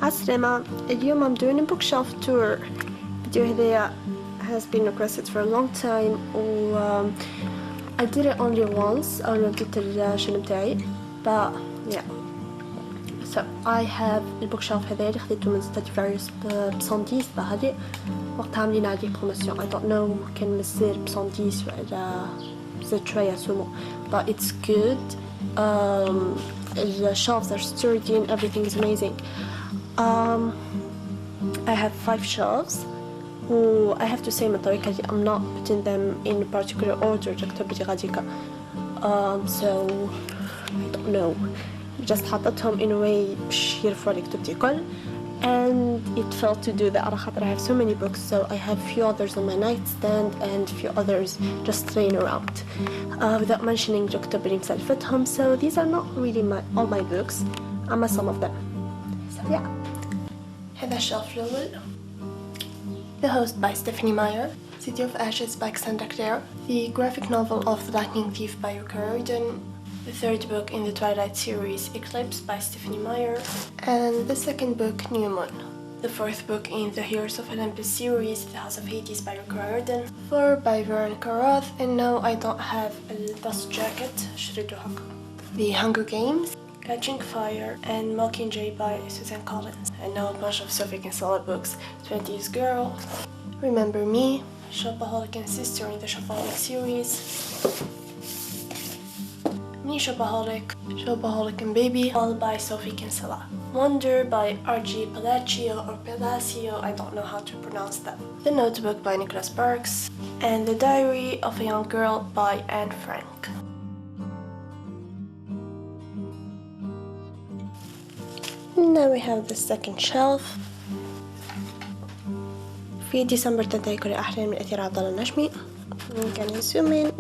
عالسلامة. اليوم I'm doing a bookshelf tour. الفيديو هذايا has been requested for a long time و I did it only once أول ما بديت الشغل متاعي but yeah. So I have البوكشيلف هذايا اللي خديته من Stradivarius ب110 بهادي وقتها عاملين عليه بروموسيون. I don't know كان مازال ب110 ولا زاد شوية سمو but it's good. The shelves are sturdy and everything is amazing. I have 5 shelves. I have to say من طريقة I'm not putting them in a particular order جكتب لي غاديكا. So I don't know. Just حطتهم in a way باش يرفعوا لي كتبتي الكل. And it felt to do that على خاطر I have so many books, so I have few others on my nightstand and few others just laying around. Without mentioning الكتب اللي مسلفتهم, so these are not really all my books, أما some of them. So yeah. هذا الشلف الأول. The Host by Stephanie Meyer. City of Ashes by Cassandra Clare. The graphic novel of The Lightning Thief by Riordan. The third book in the Twilight series, Eclipse by Stephanie Meyer. And the second book, New Moon. The fourth book in the Heroes of Olympus series, The House of Hades by Riordan. 4 by Veronica Roth. And no, I don't have a dust jacket. The Hunger Games. Catching Fire and Mockingjay by Susan Collins. I know a bunch of Sophie Kinsella books. 20s Girl, Remember Me, Shopaholic and Sister in the Shopaholic series, Me Shopaholic, Shopaholic and Baby, all by Sophie Kinsella. Wonder by R.G. Palacio or Palacio, I don't know how to pronounce that. The Notebook by Nicholas Sparks, and The Diary of a Young Girl by Anne Frank. Now we have the second shelf. في ديسمبر تنتهي كل أحلام من أثير عبد الله النجمي. Can zoom in.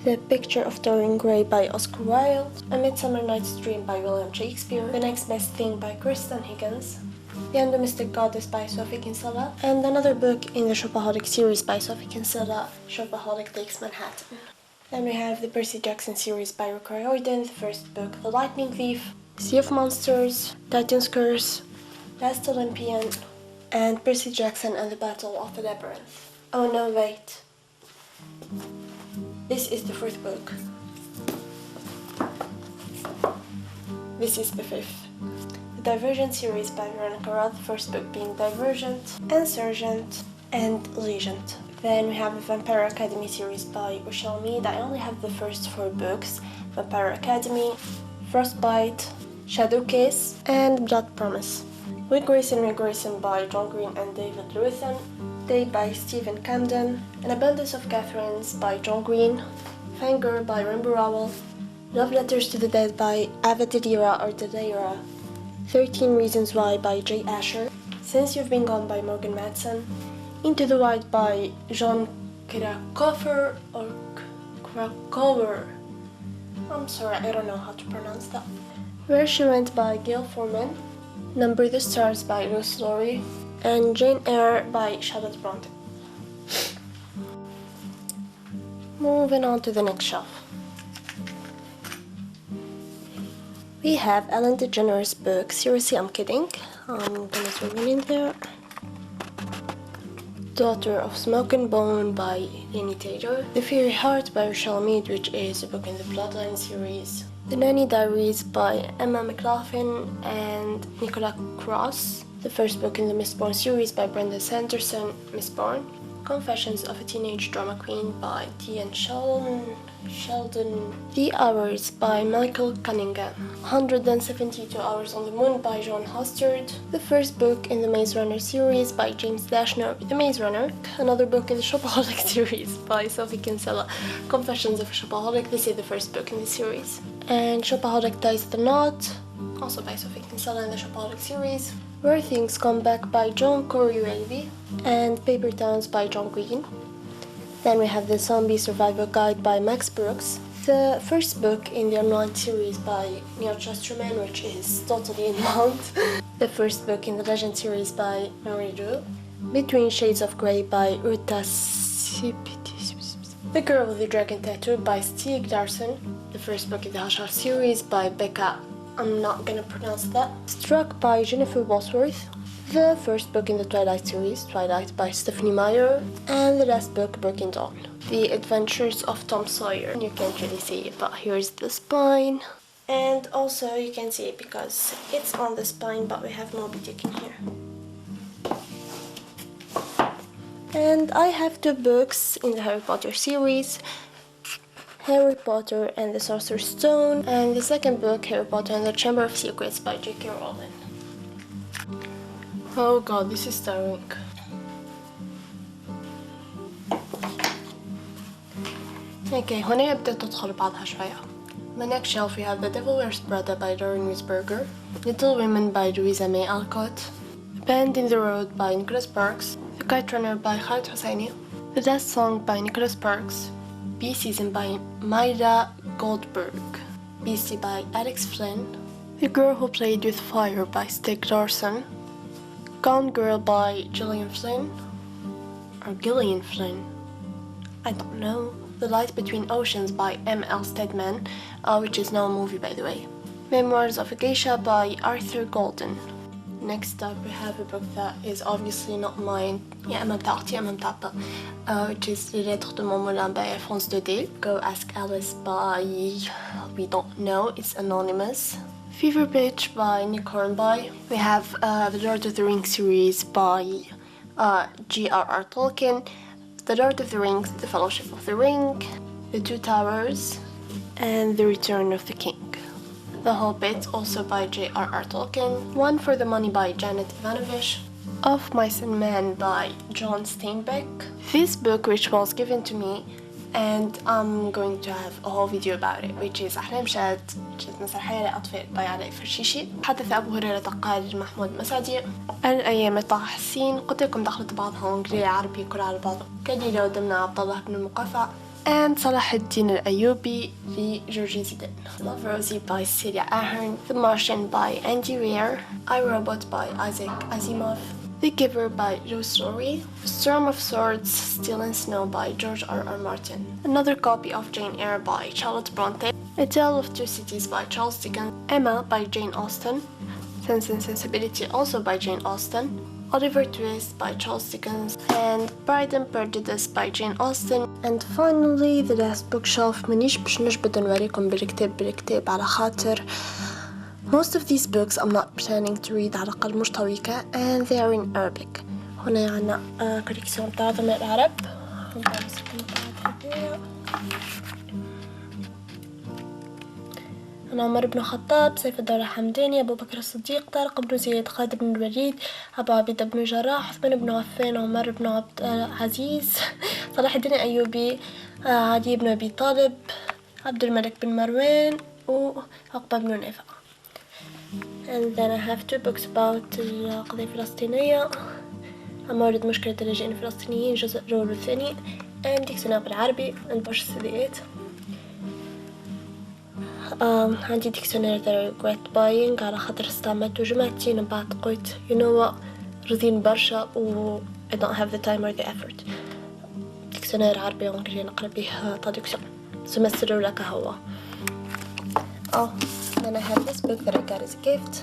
The Picture of Dorian Gray by Oscar Wilde. A Midsummer Night's Dream by William Shakespeare. The Next Best Thing by Kristen Higgins. The Endomistic Goddess by Sophie Kinsella. And another book in the Shopaholic series by Sophie Kinsella, Shopaholic Takes Manhattan. Then we have the Percy Jackson series by Rick Riordan, the first book, The Lightning Thief, Sea of Monsters, Titan's Curse, Last Olympian, and Percy Jackson and the Battle of the Labyrinth. Oh no, wait. This is the fourth book. This is the fifth. The Divergent series by Veronica Roth, the first book being Divergent, Insurgent, and Legend. Then we have the Vampire Academy series by Rochelle Mead. I only have the first 4 books. Vampire Academy, Frostbite, Shadow Case, and Blood Promise. With Grayson by John Green and David Lewithan. Day by Stephen Camden. An Abundance of Catherines by John Green. Fangirl by Rainbow Rowell. Love Letters to the Dead by Ava Delira or Delira. 13 Reasons Why by Jay Asher. Since You've Been Gone by Morgan Matson. Into the Wild by John Krakauer or Krakauer. I'm sorry, I don't know how to pronounce that. Where She Went by Gail Forman. Number the Stars by Rose Laurie. And Jane Eyre by Charlotte Bronte. Moving on to the next shelf. We have Ellen DeGeneres' book, Seriously I'm Kidding. I'm gonna zoom in there. Daughter of Smoke and Bone by Laini Taylor. The Fiery Heart by Rochelle Mead, which is a book in the Bloodline series. The Nanny Diaries by Emma McLaughlin and Nicola Cross. The first book in the Mistborn series by Brenda Sanderson, Mistborn. Confessions of a Teenage Drama Queen by T.N. Sheldon. The Hours by Michael Cunningham. 172 Hours on the Moon by John Hostard. The first book in the Maze Runner series by James Dashner, The Maze Runner. Another book in the Shopaholic series by Sophie Kinsella, Confessions of a Shopaholic. This is the first book in the series. And Shopaholic Ties the Knot, also by Sophie Kinsella in the Shopaholic series. Where Things Come Back by John Corey and Paper Towns by John Green. Then we have the Zombie Survival Guide by Max Brooks. The first book in the Unwind series by Neil Chesterman, which is totally in mount. The first book in the Legend series by Marie Drew. Between Shades of Grey by Uta Sepetys. The Girl with the Dragon Tattoo by Stieg Larsson. The first book in the Hush series by Becca, I'm not gonna pronounce that. Struck by Jennifer Bosworth. The first book in the Twilight series, Twilight by Stephanie Meyer. And the last book, Breaking Dawn. The Adventures of Tom Sawyer. You can't really see it, but here's the spine. And also you can see it because it's on the spine, but we have Moby Dick in here. And I have two books in the Harry Potter series, Harry Potter and the Sorcerer's Stone, and the second book, Harry Potter and the Chamber of Secrets by J.K. Rowling. Oh god, this is tiring. Okay, هنا يبدأ تدخل بعضها شوية. On the next shelf we have The Devil Wears Prada by Lauren Wiesberger, Little Women by Louisa May Alcott, Band in the Road by Nicholas Sparks, The Kite Runner by Khaled Hosseini, The Last Song by Nicholas Sparks, Bee Season by Myra Goldberg, Beastie by Alex Flynn, The Girl Who Played with Fire by Stieg Larsson, Gone Girl by Gillian Flynn, or Gillian Flynn, I don't know. The Light Between Oceans by M.L. Stedman, which is now a movie by the way. Memoirs of a Geisha by Arthur Golden. Next up we have a book that is obviously not mine, which is Les Lettres de Mon Moulin by Alphonse Daudet. Go Ask Alice by, we don't know, it's anonymous. Fever Pitch by Nick Hornby. We have the Lord of the Rings series by J.R.R. Tolkien, The Lord of the Rings, The Fellowship of the Ring, The Two Towers, and The Return of the King. The Hobbit, also by J.R.R. Tolkien. One for the Money by Janet Ivanovich. Of Mice and Men by John Steinbeck. This book which was given to me, and I'm going to have a whole video about it, which is أحلام شاد مسرحية لأطفال by علاء فرشيشي. حدث أبو هريرة قال محمود مسعدي. الأيام طه حسين. قلت لكم دخلت بعضها إنجليزي عربي كل على بعضه. كليلة ودمنا عبد الله بن المقافع. And صلاح الدين الأيوبي لجورجي زيدان. Love Rosie by Celia Ahern. The Martian by Andy Weir. I, Robot by Isaac Asimov. The Giver by Joe Story. Storm of Swords, Steel and Snow by George R.R. Martin. Another copy of Jane Eyre by Charlotte Bronte. A Tale of Two Cities by Charles Dickens. Emma by Jane Austen. Sense and Sensibility also by Jane Austen. Oliver Twist by Charles Dickens. And Pride and Prejudice by Jane Austen. And finally the last bookshelf. منيش باش نجبد نوريكم بالكتاب على خاطر most of these books I'm not planning to read على الأقل مش طويلة, and they are in Arabic. هنا عنا كوليكسيون بتاعتهم العرب. أنا عمر بن الخطاب، سيف الدولة حمداني، أبو بكر الصديق، طارق بن زياد، خالد بن الوليد، أبو عبيدة بن جراح، عثمان بن عفان، عمر بن عبد العزيز، صلاح الدين الأيوبي، علي بن أبي طالب، عبد الملك بن مروان، وعقبة بن نافع. And then I have two books about القضية الفلسطينية، مورد مشكلة اللاجئين الفلسطينيين الجزء الأول والثاني، and ديكسيونير بالعربي and برشا سيديات. عندي ديكسيونير that I regret buying على خاطر استعملته جمعتين وبعد قلت you know what رزين برشا و I don't have the time or the effort. ديكسيونير عربي وانجليزي نقرا بيه traduction سمستر لك هو. Then I have this book that I got as a gift,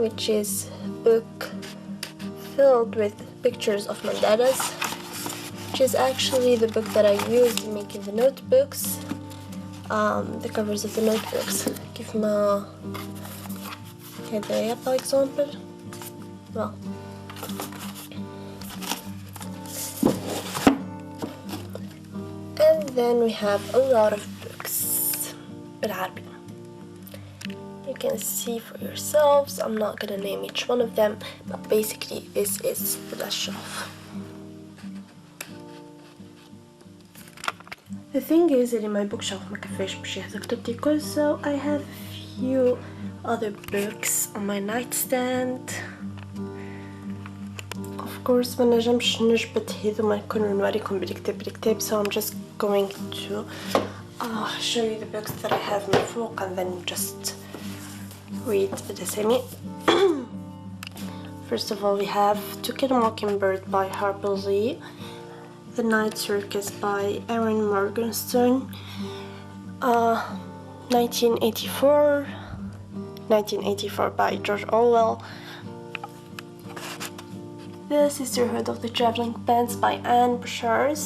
which is a book filled with pictures of mandalas, which is actually the book that I used in making the notebooks, the covers of the notebooks. Give me هدايا for example. Well, and then we have a lot of books بالعربي. You can see for yourselves. I'm not gonna name each one of them, but basically this is the last shelf. The thing is that in my bookshelf ما كفاش باش يهز كتبتي كل, so I have a few other books on my nightstand. Of course ما نجمش نجبد هذوما الكل ونوريكم بالكتاب, so I'm just going to show you the books that I have من فوق and then just read الأسامي. First of all we have To Kill a Mockingbird by Harper Lee. The Night Circus by Erin Morgenstern. 1984 by George Orwell. The Sisterhood of the Traveling Pants by Anne Bouchard.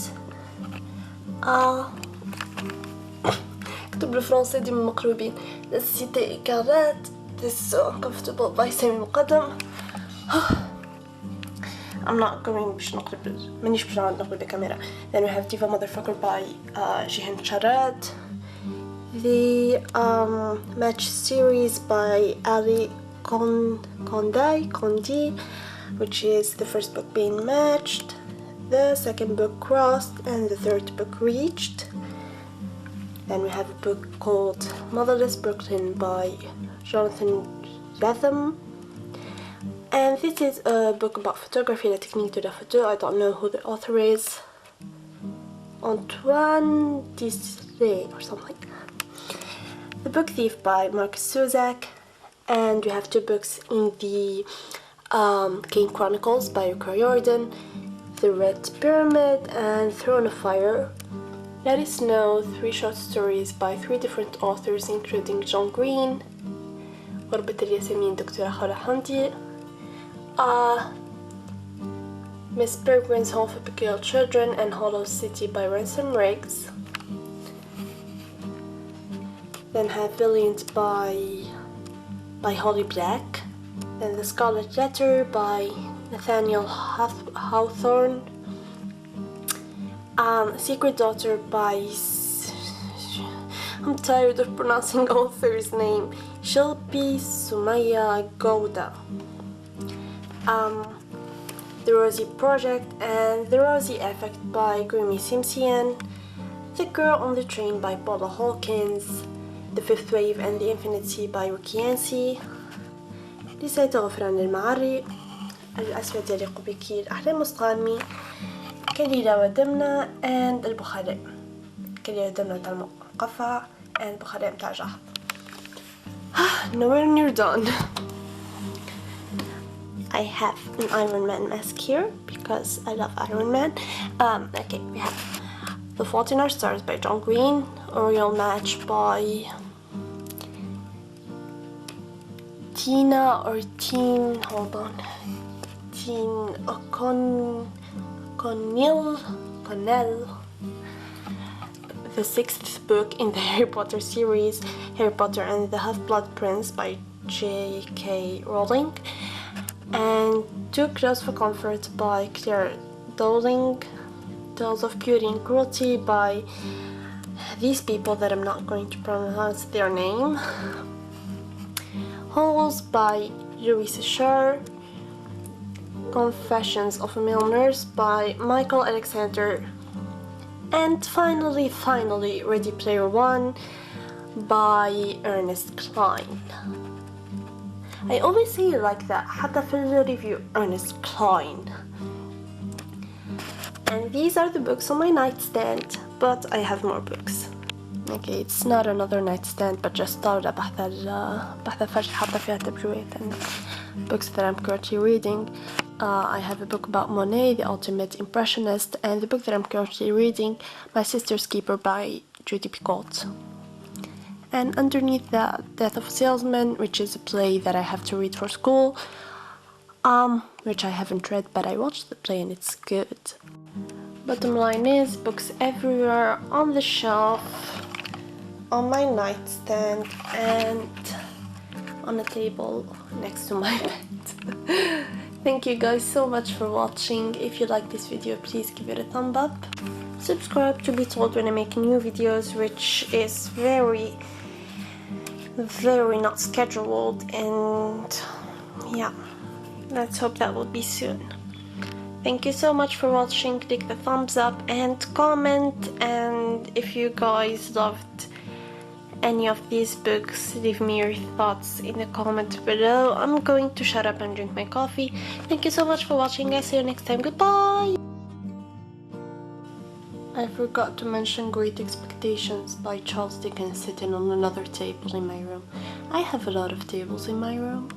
كتب بالفرنسي ديما مقلوبين. The Cité Écarlate. This is so uncomfortable by سامي مقدم. I'm not going باش نقلب مانيش باش نقلب الكاميرا. Then we have Diva Motherfucker by Jihan Charat. The match series by Ali Kondi, which is the first book being matched, the second book crossed, and the third book reached. Then we have a book called Motherless Brooklyn by Jonathan Latham. And this is a book about photography, la technique de la photo. I don't know who the author is. Antoine Disley or something. The Book Thief by Marcus Suzak. And we have two books in the King Chronicles by Rick Riordan. The Red Pyramid and Throne of Fire. Let Us Know, three short stories by three different authors including John Green, غربة الياسمين دكتورة خالة حمدي, Miss Peregrine's Home for Peculiar Children and Hollow City by Ransom Riggs. Then have Valiant by Holly Black. Then The Scarlet Letter by Nathaniel Hawthorne. Secret Daughter by I'm tired of pronouncing author's name. Shilpi Sumaya Gouda. The Rosie Project and The Rosie Effect by Grimmy Simpson. The Girl on the Train by Paula Hawkins. The Fifth Wave and the Infinite Sea by Ricky Yancey. لسيت غفران المعري. الأسود يليق بك الأحلام مستقامي. كليلة ودمنة and البخلاء. كليلة ودمنة تاع المقفع and البخلاء متاع جحظ. Nowhere near done. I have an Iron Man mask here because I love Iron Man. Okay, we have The Fault in Our Stars by John Green, Oriole Match by Tina or Teen, hold on, Teen Connell. The sixth book in the Harry Potter series, Harry Potter and the Half-Blood Prince by J.K. Rowling. And Too Close for Comfort by Claire Dowling. Tales of Beauty and Cruelty by these people that I'm not going to pronounce their name. Holes by Louisa Scher. Confessions of a Male Nurse by Michael Alexander. And finally, Ready Player One by Ernest Cline. I always say it like that, حتى في الريفيو, Ernest Cline. And these are the books on my nightstand, but I have more books. Okay, it's not another nightstand, but just طاولة بحث فرش حاطة فيها تبجويات and books that I'm currently reading. I have a book about Monet, the Ultimate Impressionist, and the book that I'm currently reading, My Sister's Keeper by Judy Picoult. And underneath that, Death of a Salesman, which is a play that I have to read for school, which I haven't read, but I watched the play and it's good. Bottom line is, books everywhere on the shelf, on my nightstand, and on a table next to my bed. Thank you guys so much for watching. If you like this video, please give it a thumb up. Subscribe to be told when I make new videos, which is very not scheduled, and yeah, let's hope that will be soon. Thank you so much for watching. Click the thumbs up and comment, and if you guys loved any of these books, leave me your thoughts in the comment below. I'm going to shut up and drink my coffee. Thank you so much for watching. I'll see you next time. Goodbye! I forgot to mention Great Expectations by Charles Dickens sitting on another table in my room. I have a lot of tables in my room.